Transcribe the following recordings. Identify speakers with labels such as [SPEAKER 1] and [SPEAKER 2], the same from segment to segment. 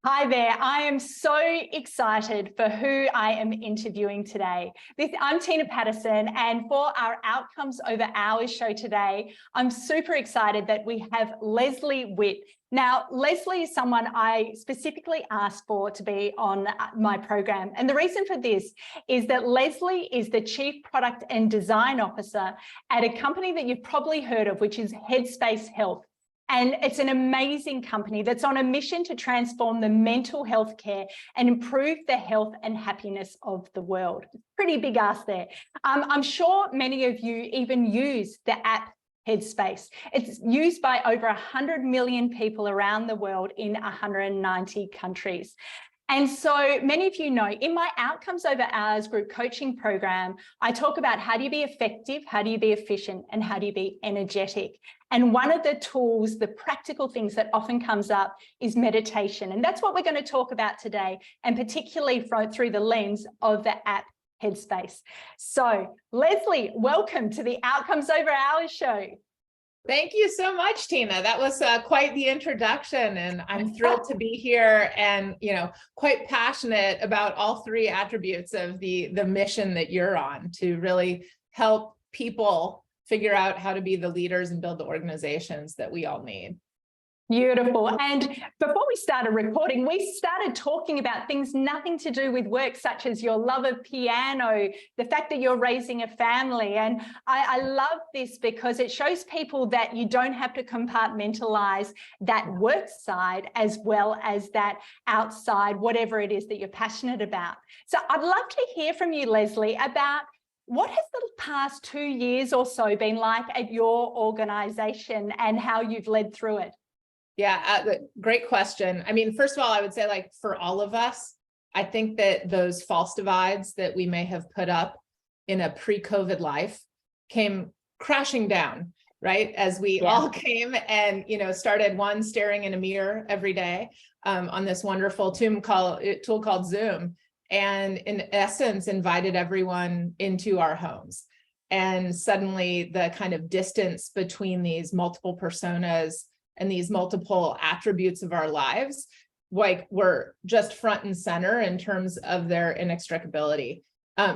[SPEAKER 1] Hi there. I am so excited for who I am interviewing today. I'm Tina Paterson, and for our Outcomes Over Hours show today, I'm super excited that we have Leslie Witt. Now, Leslie is someone I specifically asked for to be on my program. And the reason for this is that Leslie is the Chief Product and Design Officer at a company that you've probably heard of, which is Headspace Health. And it's an amazing company that's on a mission to transform the mental health care and improve the health and happiness of the world. Pretty big ask there. I'm sure many of you even use the app Headspace. It's used by over 100 million people around the world in 190 countries. And so many of you know, in my Outcomes Over Hours group coaching program, I talk about how do you be effective, how do you be efficient, and how do you be energetic. And one of the tools, the practical things that often comes up is meditation. And that's what we're going to talk about today, and particularly through the lens of the app Headspace. So Leslie, welcome to the Outcomes Over Hours show.
[SPEAKER 2] Thank you so much, Tina. That was quite the introduction, and I'm thrilled to be here and, quite passionate about all three attributes of the mission that you're on to really help people figure out how to be the leaders and build the organizations that we all need.
[SPEAKER 1] Beautiful. And before we started recording, we started talking about things nothing to do with work, such as your love of piano, the fact that you're raising a family. And I love this because it shows people that you don't have to compartmentalize that work side as well as that outside, whatever it is that you're passionate about. So I'd love to hear from you, Leslie, about what has the past 2 years or so been like at your organization and how you've led through it?
[SPEAKER 2] Yeah, great question. I mean, first of all, I would say, for all of us, I think that those false divides that we may have put up in a pre-COVID life came crashing down, right? As we all came and, started staring in a mirror every day on this wonderful tool called Zoom, and in essence, invited everyone into our homes. And suddenly the kind of distance between these multiple personas and these multiple attributes of our lives, were just front and center in terms of their inextricability.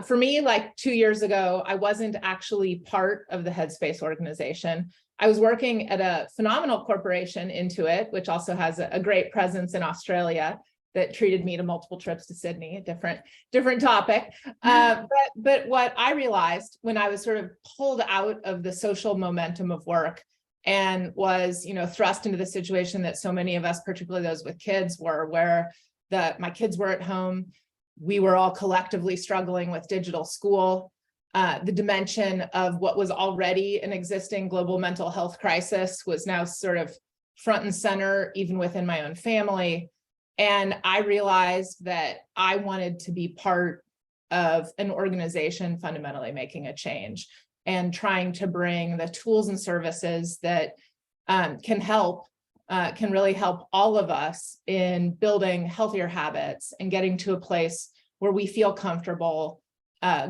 [SPEAKER 2] For me, 2 years ago, I wasn't actually part of the Headspace organization. I was working at a phenomenal corporation, Intuit, which also has a great presence in Australia, that treated me to multiple trips to Sydney, a different topic. But what I realized when I was sort of pulled out of the social momentum of work and was, thrust into the situation that so many of us, particularly those with kids, were, where my kids were at home. We were all collectively struggling with digital school. The dimension of what was already an existing global mental health crisis was now sort of front and center, even within my own family. And I realized that I wanted to be part of an organization fundamentally making a change and trying to bring the tools and services that can really help all of us in building healthier habits and getting to a place where we feel comfortable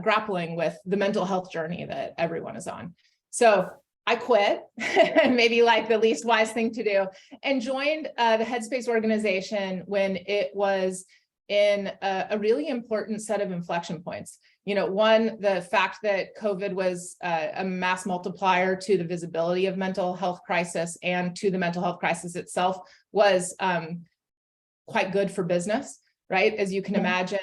[SPEAKER 2] grappling with the mental health journey that everyone is on. So I quit, maybe the least wise thing to do, and joined the Headspace organization when it was in a really important set of inflection points. One, the fact that COVID was a mass multiplier to the visibility of mental health crisis and to the mental health crisis itself was quite good for business, right? As you can imagine,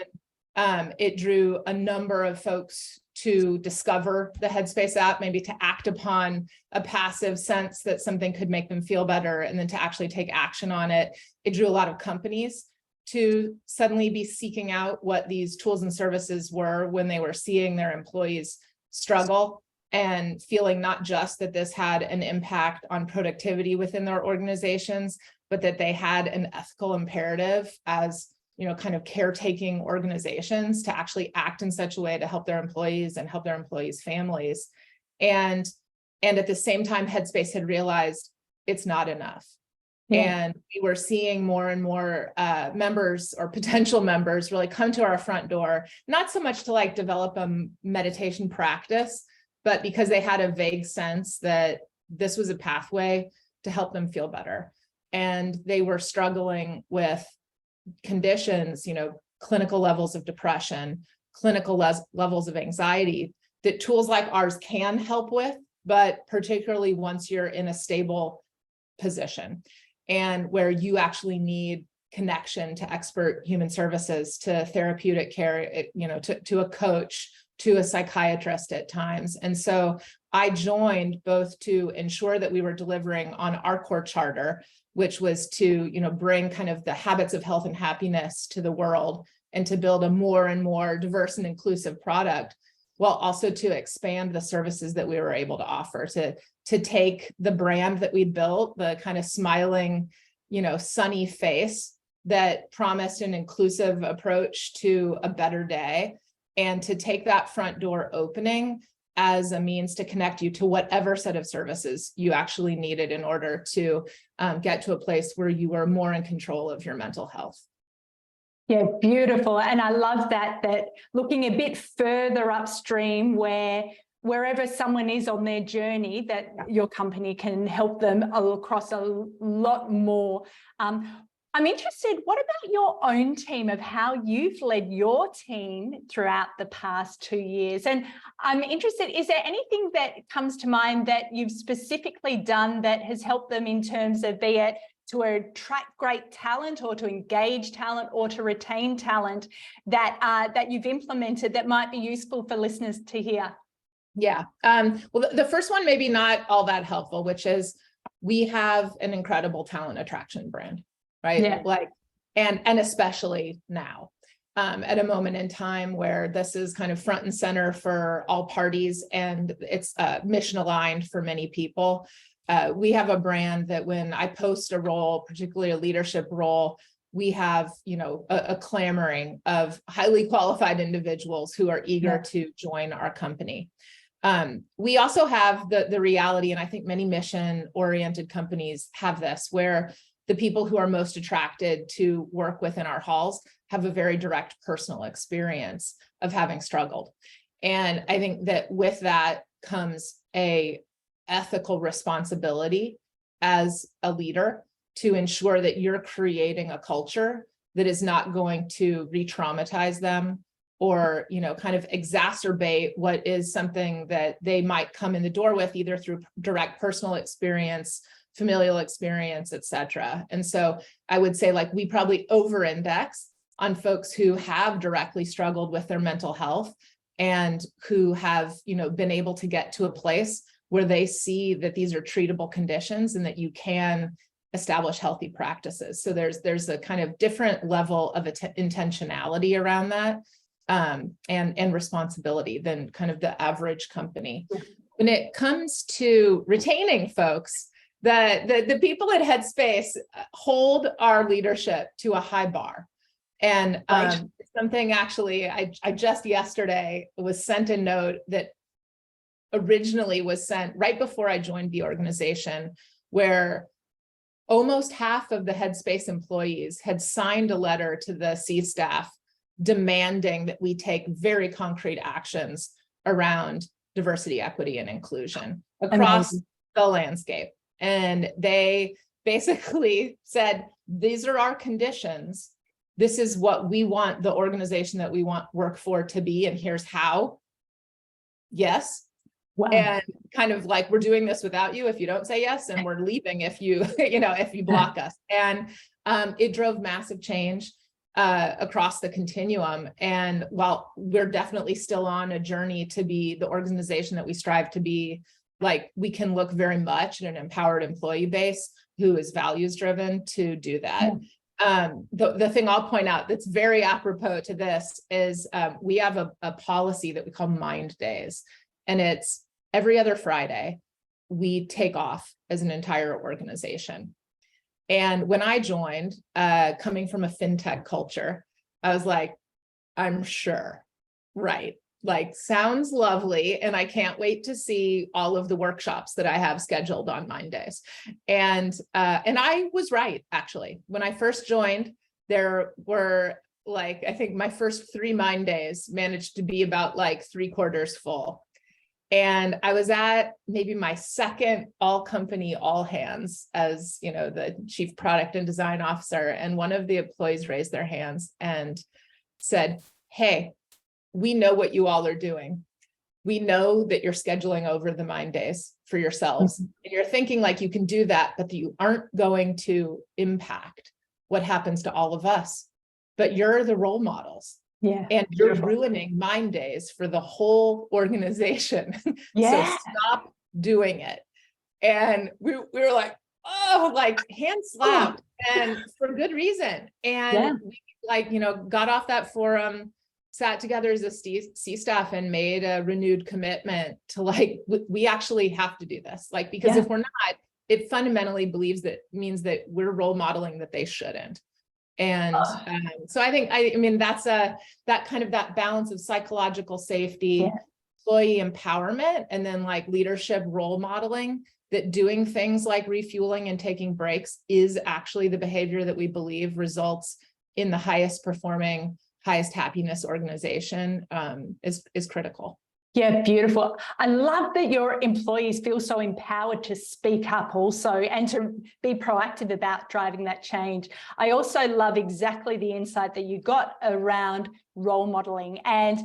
[SPEAKER 2] it drew a number of folks to discover the Headspace app, maybe to act upon a passive sense that something could make them feel better, and then to actually take action on it. It drew a lot of companies to suddenly be seeking out what these tools and services were when they were seeing their employees struggle and feeling not just that this had an impact on productivity within their organizations, but that they had an ethical imperative as kind of caretaking organizations to actually act in such a way to help their employees and help their employees' families. And at the same time, Headspace had realized it's not enough. And we were seeing more and more members or potential members really come to our front door, not so much to develop a meditation practice, but because they had a vague sense that this was a pathway to help them feel better. And they were struggling with conditions, clinical levels of depression, clinical levels of anxiety that tools like ours can help with, but particularly once you're in a stable position and where you actually need connection to expert human services, to therapeutic care, to a coach, to a psychiatrist at times. And so I joined both to ensure that we were delivering on our core charter, which was to, bring kind of the habits of health and happiness to the world and to build a more and more diverse and inclusive product, while also to expand the services that we were able to offer, to take the brand that we built, the kind of smiling, sunny face that promised an inclusive approach to a better day, and to take that front door opening as a means to connect you to whatever set of services you actually needed in order to get to a place where you were more in control of your mental health.
[SPEAKER 1] Yeah, beautiful. And I love that looking a bit further upstream, wherever someone is on their journey, that your company can help them across a lot more. I'm interested, what about your own team, of how you've led your team throughout the past 2 years? And I'm interested, is there anything that comes to mind that you've specifically done that has helped them in terms of, be it to attract great talent or to engage talent or to retain talent, that you've implemented that might be useful for listeners to hear?
[SPEAKER 2] Yeah. Well, the first one, maybe not all that helpful, which is we have an incredible talent attraction brand, right?
[SPEAKER 1] Yeah.
[SPEAKER 2] And especially now, at a moment in time where this is kind of front and center for all parties, and it's mission aligned for many people. We have a brand that when I post a role, particularly a leadership role, we have, a clamoring of highly qualified individuals who are eager to join our company. We also have the reality, and I think many mission-oriented companies have this, where the people who are most attracted to work within our halls have a very direct personal experience of having struggled. And I think that with that comes a ethical responsibility as a leader to ensure that you're creating a culture that is not going to re-traumatize them or, kind of exacerbate what is something that they might come in the door with, either through direct personal experience, familial experience, et cetera. And so I would say, we probably over-index on folks who have directly struggled with their mental health and who have, been able to get to a place where they see that these are treatable conditions and that you can establish healthy practices. So there's a kind of different level of intentionality around that, and responsibility than kind of the average company. When it comes to retaining folks, the people at Headspace hold our leadership to a high bar. And something actually, I just yesterday was sent a note that originally was sent right before I joined the organization, where almost half of the Headspace employees had signed a letter to the C-staff demanding that we take very concrete actions around diversity, equity, and inclusion across the landscape. And they basically said, these are our conditions. This is what we want the organization that we want work for to be, and here's how. Yes. Wow. And kind of we're doing this without you if you don't say yes, and we're leaving if you, if you block us. And it drove massive change across the continuum. And while we're definitely still on a journey to be the organization that we strive to be, we can look very much at an empowered employee base who is values driven to do that. The thing I'll point out that's very apropos to this is we have a policy that we call Mind Days. And it's every other Friday, we take off as an entire organization. And when I joined, coming from a fintech culture, I was like, I'm sure, right? Sounds lovely. And I can't wait to see all of the workshops that I have scheduled on Mind Days. And I was right, actually. When I first joined, there were I think my first 3 Mind Days managed to be about 3/4 full. And I was at maybe my second all company, all hands as, the chief product and design officer. And one of the employees raised their hands and said, "Hey, we know what you all are doing. We know that you're scheduling over the mind days for yourselves. And you're thinking like you can do that, but you aren't going to impact what happens to all of us. But you're the role models.
[SPEAKER 1] Yeah.
[SPEAKER 2] And you're ruining mind days for the whole organization.
[SPEAKER 1] Yeah.
[SPEAKER 2] So stop doing it." And we were like, oh, like hand slapped, and for good reason. And we got off that forum, sat together as a C staff and made a renewed commitment to we actually have to do this. Because if we're not, it fundamentally means that we're role modeling that they shouldn't. And so I think, that's that balance of psychological safety, employee empowerment, and then leadership role modeling, that doing things like refueling and taking breaks is actually the behavior that we believe results in the highest performing, highest happiness organization is critical.
[SPEAKER 1] Yeah, beautiful. I love that your employees feel so empowered to speak up also and to be proactive about driving that change. I also love exactly the insight that you got around role modeling. And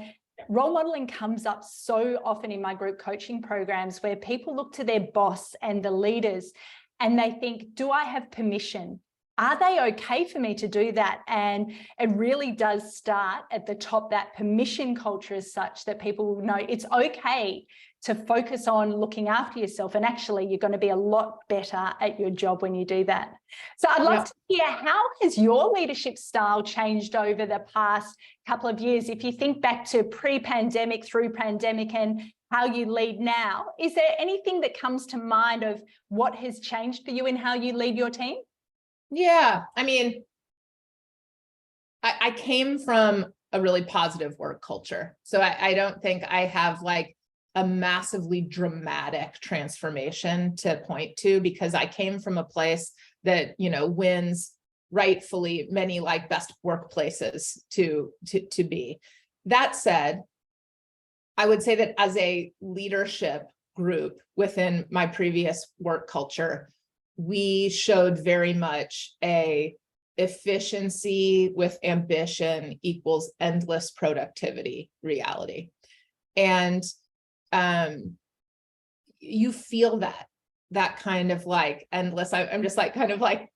[SPEAKER 1] role modeling comes up so often in my group coaching programs, where people look to their boss and the leaders and they think, do I have permission? Are they okay for me to do that? And it really does start at the top. That permission culture is such that people will know it's okay to focus on looking after yourself. And actually, you're going to be a lot better at your job when you do that. So I'd love to hear, how has your leadership style changed over the past couple of years? If you think back to pre-pandemic, through pandemic, and how you lead now, is there anything that comes to mind of what has changed for you in how you lead your team?
[SPEAKER 2] Yeah, I came from a really positive work culture. So I don't think I have a massively dramatic transformation to point to, because I came from a place that, wins rightfully many best workplaces to be. That said, I would say that as a leadership group within my previous work culture, we showed very much a efficiency with ambition equals endless productivity reality. And you feel that kind of endless, I'm just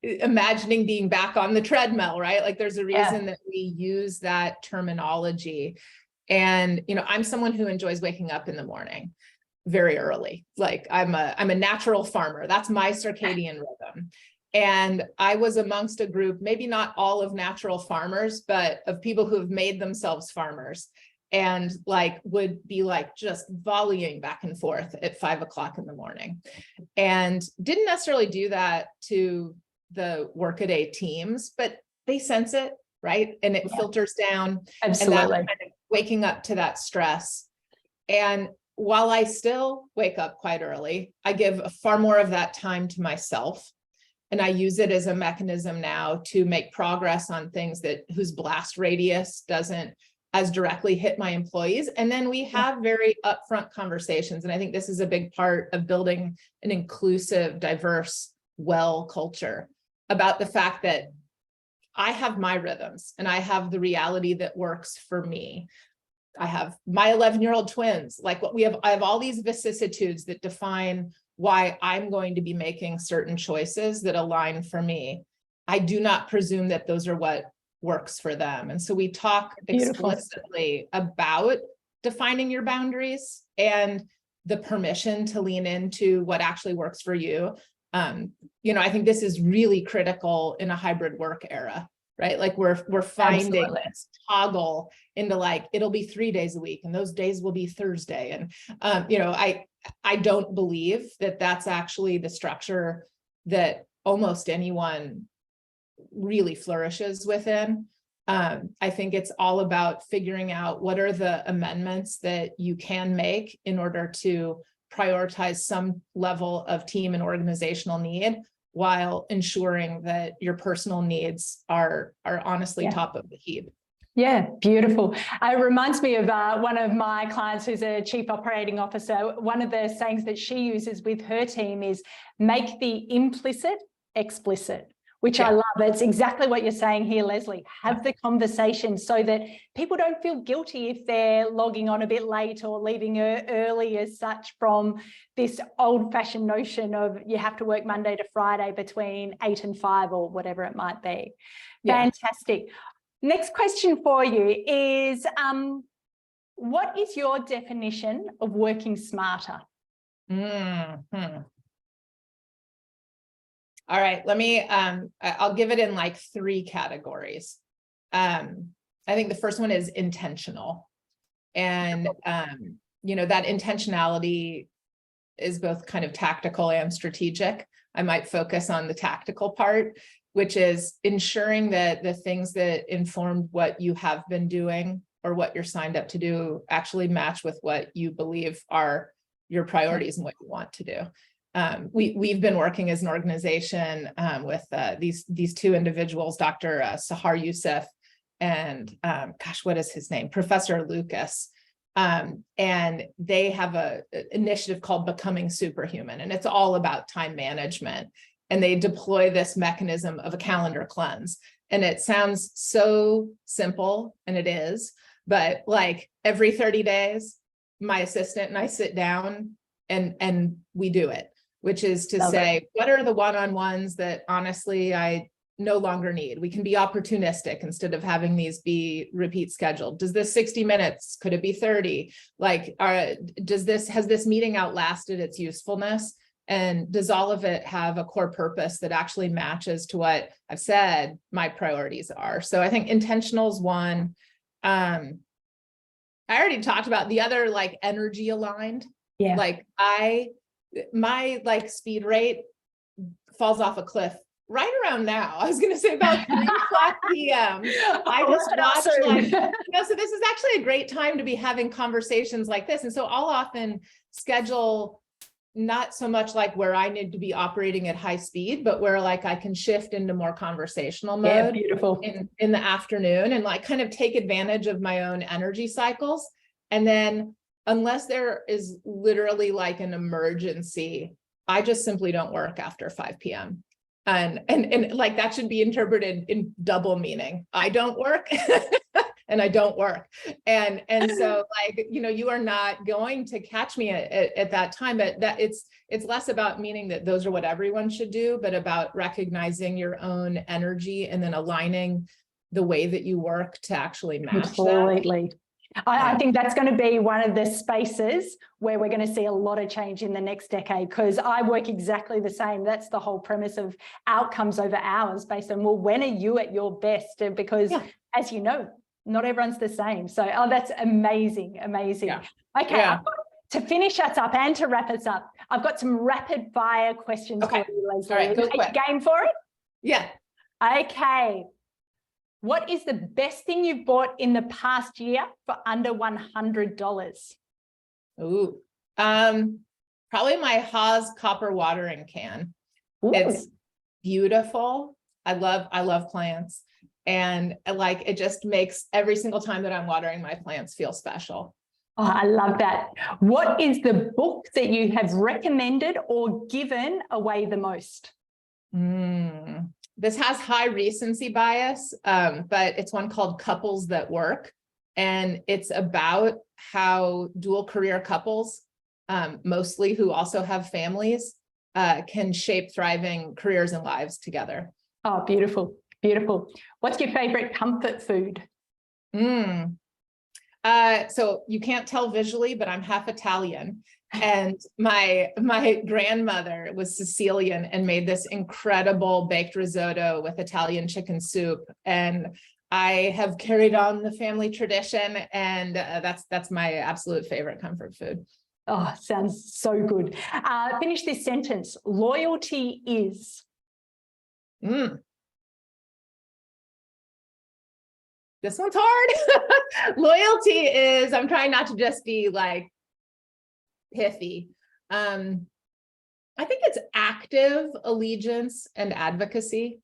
[SPEAKER 2] imagining being back on the treadmill, right? There's a reason that we use that terminology. And, I'm someone who enjoys waking up in the morning very early. I'm a natural farmer. That's my circadian rhythm. And I was amongst a group, maybe not all of natural farmers, but of people who have made themselves farmers, and would be just volleying back and forth at 5 o'clock in the morning, and didn't necessarily do that to the workaday teams, but they sense it, right? And it filters down.
[SPEAKER 1] Absolutely.
[SPEAKER 2] And that kind of waking up to that stress. And while I still wake up quite early, I give far more of that time to myself. And I use it as a mechanism now to make progress on things whose blast radius doesn't as directly hit my employees. And then we have very upfront conversations. And I think this is a big part of building an inclusive, diverse, well culture, about the fact that I have my rhythms and I have the reality that works for me. I have my 11-year-old twins. I have all these vicissitudes that define why I'm going to be making certain choices that align for me. I do not presume that those are what works for them. And so we talk explicitly about defining your boundaries and the permission to lean into what actually works for you. I think this is really critical in a hybrid work era, right? We're finding this toggle into it'll be 3 days a week and those days will be Thursday. And, I don't believe that that's actually the structure that almost anyone really flourishes within. I think it's all about figuring out what are the amendments that you can make in order to prioritize some level of team and organizational need, while ensuring that your personal needs are honestly top of the heap.
[SPEAKER 1] Yeah, beautiful. It reminds me of one of my clients who's a chief operating officer. One of the sayings that she uses with her team is make the implicit explicit, which I love. It's exactly what you're saying here, Leslie. Have the conversation so that people don't feel guilty if they're logging on a bit late or leaving early as such, from this old-fashioned notion of you have to work Monday to Friday between 8 and 5 or whatever it might be. Yeah. Fantastic. Next question for you is, what is your definition of working smarter?
[SPEAKER 2] Mm-hmm. All right, let me, I'll give it in like 3 categories. I think the first one is intentional. And, you know, that intentionality is both kind of tactical and strategic. I might focus on the tactical part, which is ensuring that the things that informed what you have been doing or what you're signed up to do actually match with what you believe are your priorities and what you want to do. We've been working as an organization with these 2 individuals, Dr. Sahar Youssef and gosh, what is his name? Professor Lucas. And they have an initiative called Becoming Superhuman, and it's all about time management. And they deploy this mechanism of a calendar cleanse. And it sounds so simple, and it is, but like every 30 days, my assistant and I sit down and we do it, which is to say, what are the one-on-ones that honestly I no longer need? We can be opportunistic instead of having these be repeat scheduled. Does this 60 minutes, could it be 30? Like, has this meeting outlasted its usefulness? And does all of it have a core purpose that actually matches to what I've said my priorities are? So I think intentional is one. I already talked about the other, like energy aligned. Yeah. Like my like speed rate falls off a cliff right around now. I was going to say about 3 o'clock p.m. I just watched like, you know, so this is actually a great time to be having conversations like this. And so I'll often schedule not so much like where I need to be operating at high speed, but where like I can shift into more conversational mode in the afternoon and like kind of take advantage of my own energy cycles. And then unless there is literally like an emergency, I just simply don't work after 5 p.m. And like that should be interpreted in double meaning. I don't work and I don't work. And so like, you know, you are not going to catch me at that time, but that it's less about meaning that those are what everyone should do, but about recognizing your own energy and then aligning the way that you work to actually match
[SPEAKER 1] Completely. That. I think that's going to be one of the spaces where we're going to see a lot of change in the next decade, because I work exactly the same. That's the whole premise of outcomes over hours, based on, well, when are you at your best? Because as you know, not everyone's the same. So, oh, that's amazing. Amazing. Yeah. Okay. To finish us up and to wrap us up, I've got some rapid fire questions for you, Leslie.
[SPEAKER 2] All right, go quick.
[SPEAKER 1] Game for it?
[SPEAKER 2] Yeah.
[SPEAKER 1] Okay. What is the best thing you've bought in the past year for under $100?
[SPEAKER 2] Ooh, probably my Haas copper watering can. Ooh. It's beautiful. I love plants, and like it just makes every single time that I'm watering my plants feel special.
[SPEAKER 1] Oh, I love that. What is the book that you have recommended or given away the most?
[SPEAKER 2] This has high recency bias, but it's one called Couples That Work. And it's about how dual career couples, mostly who also have families, can shape thriving careers and lives together.
[SPEAKER 1] Oh, beautiful. Beautiful. What's your favorite comfort food?
[SPEAKER 2] So you can't tell visually, but I'm half Italian. And my grandmother was Sicilian and made this incredible baked risotto with Italian chicken soup. And I have carried on the family tradition, and that's my absolute favorite comfort food.
[SPEAKER 1] Oh, sounds so good. Finish this sentence. Loyalty is.
[SPEAKER 2] This one's hard. Loyalty is, I'm trying not to just be like pithy. I think it's active allegiance and advocacy.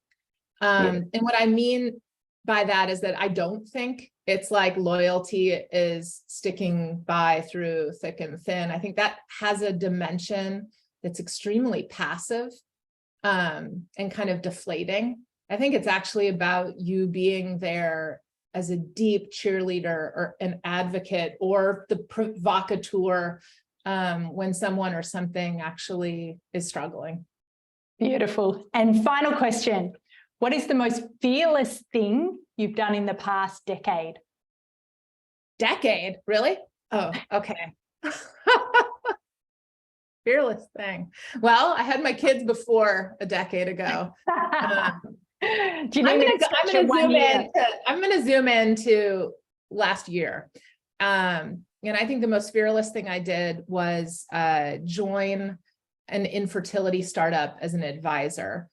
[SPEAKER 2] And what I mean by that is that I don't think it's like loyalty is sticking by through thick and thin. I think that has a dimension that's extremely passive and kind of deflating. I think it's actually about you being there as a deep cheerleader or an advocate or the provocateur when someone or something actually is struggling.
[SPEAKER 1] Beautiful. And final question. What is the most fearless thing you've done in the past decade?
[SPEAKER 2] Decade? Really? Oh, okay. Fearless thing. Well, I had my kids before a decade ago.
[SPEAKER 1] Do you need
[SPEAKER 2] I'm going to zoom into last year. And I think the most fearless thing I did was join an infertility startup as an advisor.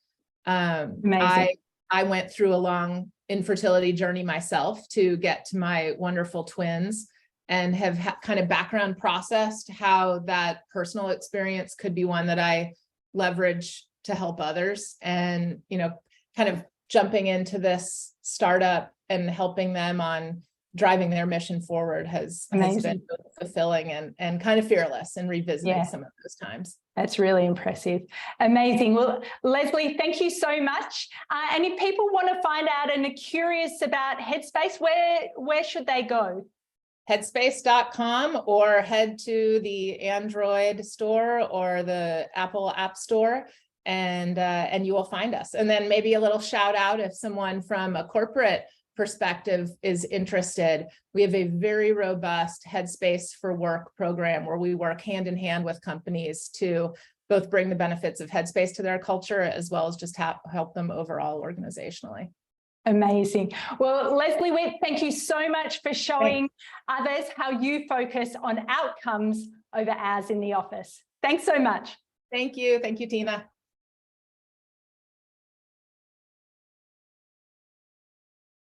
[SPEAKER 2] I went through a long infertility journey myself to get to my wonderful twins, and have kind of background processed how that personal experience could be one that I leverage to help others. And, you know, kind of jumping into this startup and helping them on driving their mission forward has been really fulfilling and kind of fearless, and revisiting some of those times.
[SPEAKER 1] That's really impressive. Amazing. Well, Leslie, thank you so much. And if people want to find out and are curious about Headspace, where should they go?
[SPEAKER 2] Headspace.com, or head to the Android store or the Apple App Store, and you will find us. And then maybe a little shout out if someone from a corporate perspective is interested. We have a very robust Headspace for Work program where we work hand in hand with companies to both bring the benefits of Headspace to their culture, as well as just help them overall organizationally.
[SPEAKER 1] Amazing. Well, Leslie Witt, thank you so much for showing others how you focus on outcomes over hours in the office. Thanks so much.
[SPEAKER 2] Thank you. Thank you, Tina.